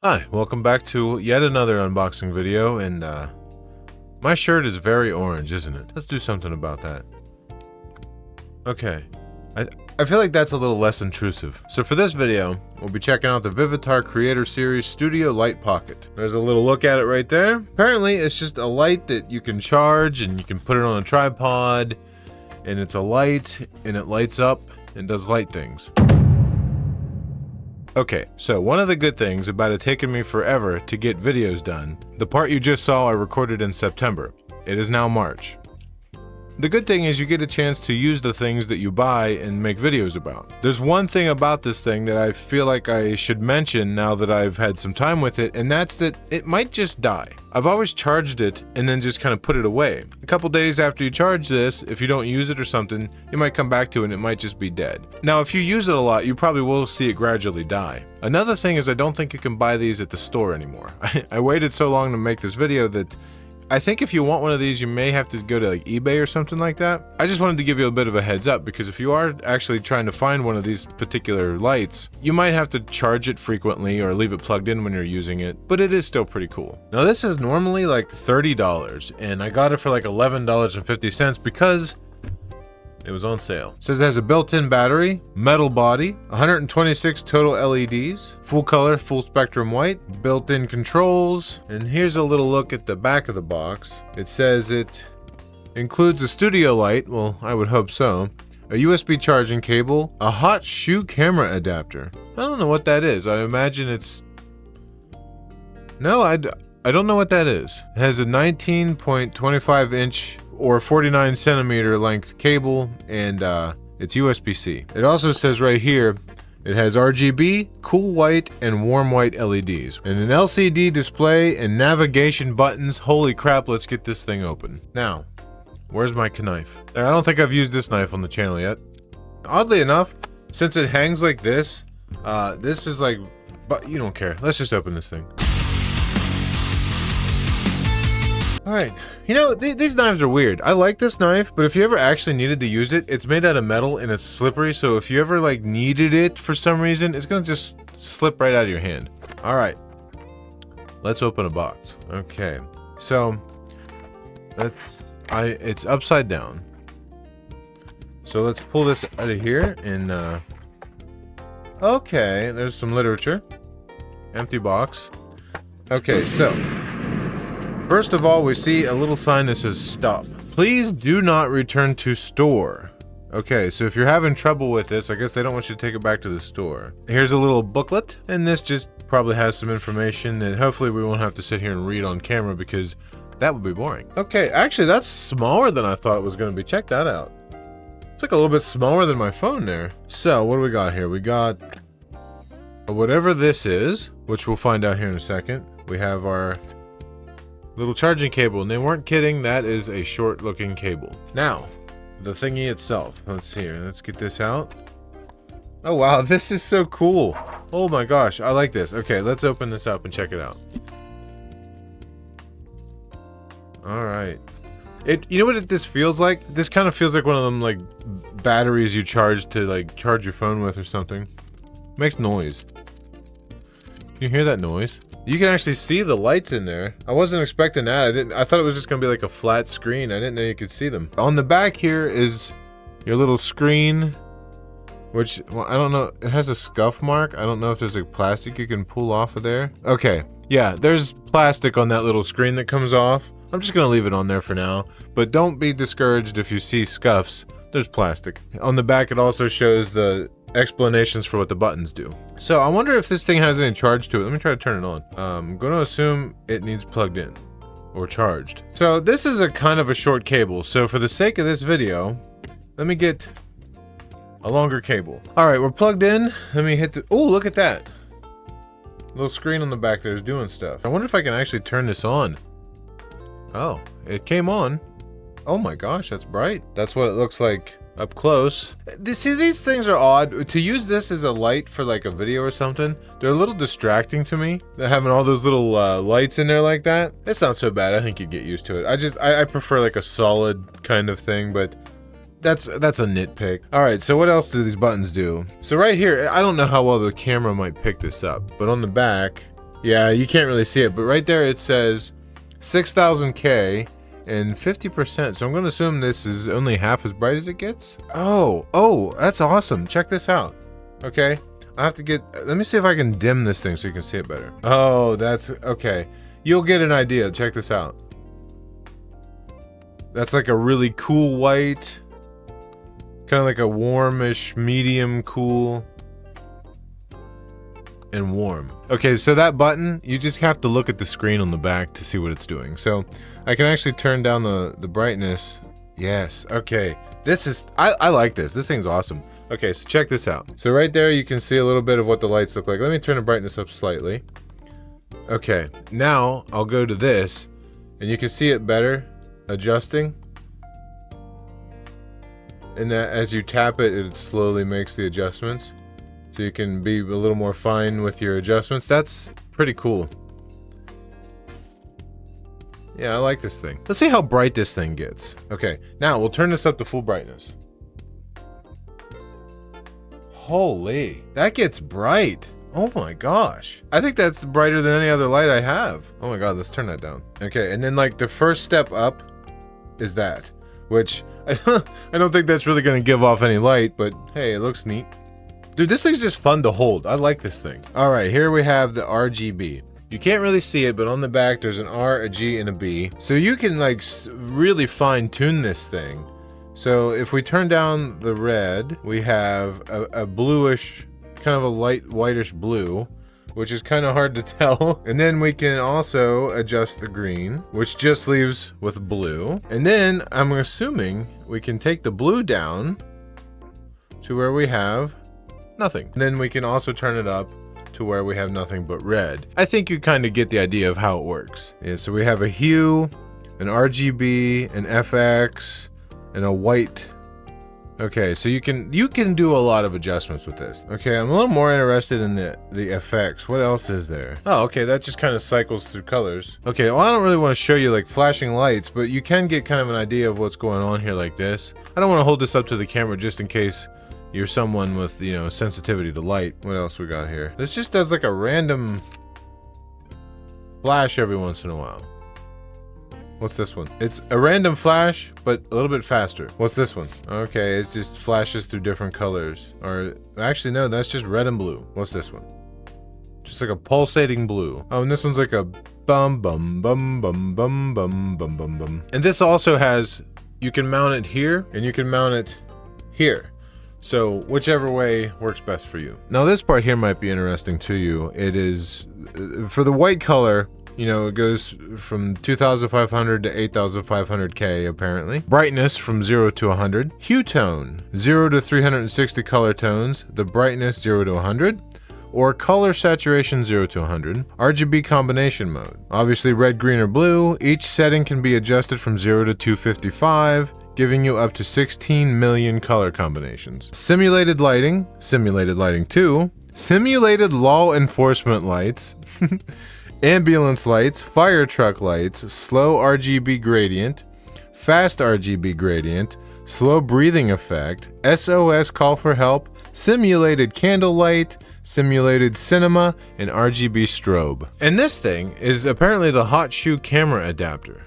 Hi, welcome back to yet another unboxing video, and my shirt is very orange, isn't it? Let's do something about that. Okay, I feel like that's a little less intrusive. So for this video, we'll be checking out the Vivitar Creator Series Studio Light Pocket. There's a little look at it right there. Apparently, it's just a light that you can charge, and you can put it on a tripod, and it's a light, and it lights up, and does light things. Okay, so one of the good things about it taking me forever to get videos done, the part you just saw I recorded in September. It is now March. The good thing is you get a chance to use the things that you buy and make videos about. There's one thing about this thing that I feel like I should mention now that I've had some time with it, and that's that it might just die. I've always charged it and then just kind of put it away. A couple days after you charge this, if you don't use it or something, you might come back to it and it might just be dead. Now, if you use it a lot, you probably will see it gradually die. Another thing is I don't think you can buy these at the store anymore. I waited so long to make this video that I think if you want one of these, you may have to go to like eBay or something like that. I just wanted to give you a bit of a heads up because if you are actually trying to find one of these particular lights, you might have to charge it frequently or leave it plugged in when you're using it, but it is still pretty cool. Now this is normally like $30 and I got it for like $11.50 because it was on sale. It says it has a built-in battery, metal body, 126 total LEDs, full color, full spectrum white, built-in controls, and here's a little look at the back of the box. It says it includes a studio light, well, I would hope so, a USB charging cable, a hot shoe camera adapter. I don't know what that is. I imagine it's... No, I don't know what that is. It has a 19.25 inch or 49 centimeter length cable, and it's USB-C. It also says right here, it has RGB, cool white, and warm white LEDs, and an LCD display and navigation buttons. Holy crap, let's get this thing open. Now, where's my knife? I don't think I've used this knife on the channel yet. Oddly enough, since it hangs like this, this is like, but you don't care. Let's just open this thing. Alright, you know, these knives are weird. I like this knife, but if you ever actually needed to use it, it's made out of metal and it's slippery, so if you ever like needed it for some reason, it's gonna just slip right out of your hand. Alright, let's open a box. Okay, so it's upside down. So let's pull this out of here and okay, there's some literature. Empty box. Okay, so first of all, we see a little sign that says stop. Please do not return to store. Okay, so if you're having trouble with this, I guess they don't want you to take it back to the store. Here's a little booklet, and this just probably has some information that hopefully we won't have to sit here and read on camera because that would be boring. Okay, actually that's smaller than I thought it was going to be. Check that out. It's like a little bit smaller than my phone there. So what do we got here? We got whatever this is, which we'll find out here in a second. We have our little charging cable, and they weren't kidding, that is a short looking cable. Now, the thingy itself. Let's see here, let's get this out. Oh wow, this is so cool. Oh my gosh, I like this. Okay, let's open this up and check it out. Alright. You know what this feels like? This kind of feels like one of them like batteries you charge to like charge your phone with or something. Makes noise. Can you hear that noise? You can actually see the lights in there. I wasn't expecting that. I thought it was just gonna be like a flat screen. I didn't know you could see them. On the back here is your little screen, which, well, I don't know, it has a scuff mark. I don't know if there's like plastic you can pull off of there. Okay, yeah, there's plastic on that little screen that comes off. I'm just gonna leave it on there for now, but don't be discouraged if you see scuffs. There's plastic. On the back it also shows the explanations for what the buttons do. So I wonder if this thing has any charge to it. Let me try to turn it on. I'm going to assume it needs plugged in or charged. So this is a kind of a short cable. So for the sake of this video, let me get a longer cable. All right, we're plugged in. Let me hit the, oh, look at that. Little screen on the back there is doing stuff. I wonder if I can actually turn this on. Oh, it came on. Oh my gosh, that's bright. That's what it looks like up close. See, these things are odd. To use this as a light for like a video or something, they're a little distracting to me. They're having all those little lights in there like that. It's not so bad. I think you'd get used to it. I prefer like a solid kind of thing, but that's a nitpick. All right, so what else do these buttons do? So right here, I don't know how well the camera might pick this up, but on the back, Yeah, you can't really see it, but right there it says 6000K and 50%. So I'm going to assume this is only half as bright as it gets. Oh, that's awesome. Check this out. Okay, I have to get, let me see if I can dim this thing so you can see it better. Oh, that's, okay. You'll get an idea. Check this out. That's like a really cool white, kind of like a warmish, medium cool, and warm. Okay, so that button, you just have to look at the screen on the back to see what it's doing. So I can actually turn down the brightness. Yes, okay. This is, I like this. This thing's awesome. Okay, so check this out. So right there, you can see a little bit of what the lights look like. Let me turn the brightness up slightly. Okay, now I'll go to this, and you can see it better, adjusting. And that as you tap it, it slowly makes the adjustments. So you can be a little more fine with your adjustments. That's pretty cool. Yeah, I like this thing. Let's see how bright this thing gets. Okay, now we'll turn this up to full brightness. Holy, that gets bright. Oh my gosh. I think that's brighter than any other light I have. Oh my god, let's turn that down. Okay, and then like the first step up is that, which I don't think that's really gonna give off any light, but hey, it looks neat. Dude, this thing's just fun to hold. I like this thing. All right, here we have the RGB. You can't really see it, but on the back, there's an R, a G, and a B. So you can like really fine tune this thing. So if we turn down the red, we have a bluish, kind of a light whitish blue, which is kind of hard to tell. And then we can also adjust the green, which just leaves with blue. And then I'm assuming we can take the blue down to where we have nothing. And then we can also turn it up to where we have nothing but red. I think you kind of get the idea of how it works. Yeah, so we have a hue, an RGB, an FX, and a white. Okay, so you can do a lot of adjustments with this. Okay, I'm a little more interested in the FX. What else is there? Oh, okay, that just kind of cycles through colors. Okay, well, I don't really want to show you like flashing lights, but you can get kind of an idea of what's going on here like this. I don't want to hold this up to the camera just in case you're someone with, you know, sensitivity to light. What else we got here? This just does like a random flash every once in a while. What's this one? It's a random flash, but a little bit faster. What's this one? Okay, it just flashes through different colors. Or actually, no, that's just red and blue. What's this one? Just like a pulsating blue. Oh, and this one's like a bum bum bum bum bum bum bum bum bum. And this also has, you can mount it here and you can mount it here. So whichever way works best for you. Now this part here might be interesting to you. It is, for the white color, you know, it goes from 2500 to 8500K apparently. Brightness from 0 to 100. Hue tone, 0 to 360 color tones. The brightness 0 to 100. Or color saturation 0 to 100. RGB combination mode. Obviously red, green, or blue. Each setting can be adjusted from 0 to 255. Giving you up to 16 million color combinations. Simulated lighting 2, simulated law enforcement lights, ambulance lights, fire truck lights, slow RGB gradient, fast RGB gradient, slow breathing effect, SOS call for help, simulated candlelight, simulated cinema, and RGB strobe. And this thing is apparently the hot shoe camera adapter.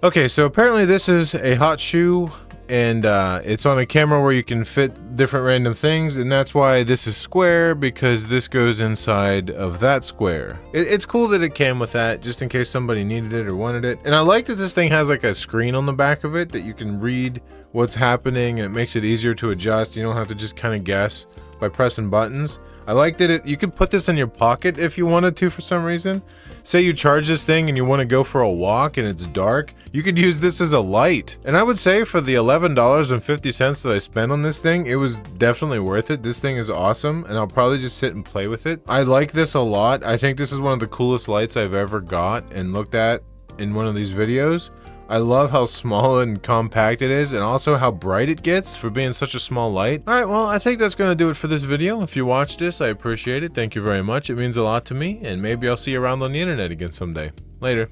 Okay, so apparently this is a hot shoe, and it's on a camera where you can fit different random things, and that's why this is square, because this goes inside of that square. It's cool that it came with that, just in case somebody needed it or wanted it. And I like that this thing has like a screen on the back of it that you can read what's happening, and it makes it easier to adjust. You don't have to just kind of guess by pressing buttons. I like that you could put this in your pocket if you wanted to for some reason. Say you charge this thing and you want to go for a walk and it's dark, you could use this as a light. And I would say for the $11.50 that I spent on this thing, it was definitely worth it. This thing is awesome, and I'll probably just sit and play with it. I like this a lot. I think this is one of the coolest lights I've ever got and looked at in one of these videos. I love how small and compact it is, and also how bright it gets for being such a small light. Alright, well, I think that's going to do it for this video. If you watched this, I appreciate it. Thank you very much. It means a lot to me, and maybe I'll see you around on the internet again someday. Later.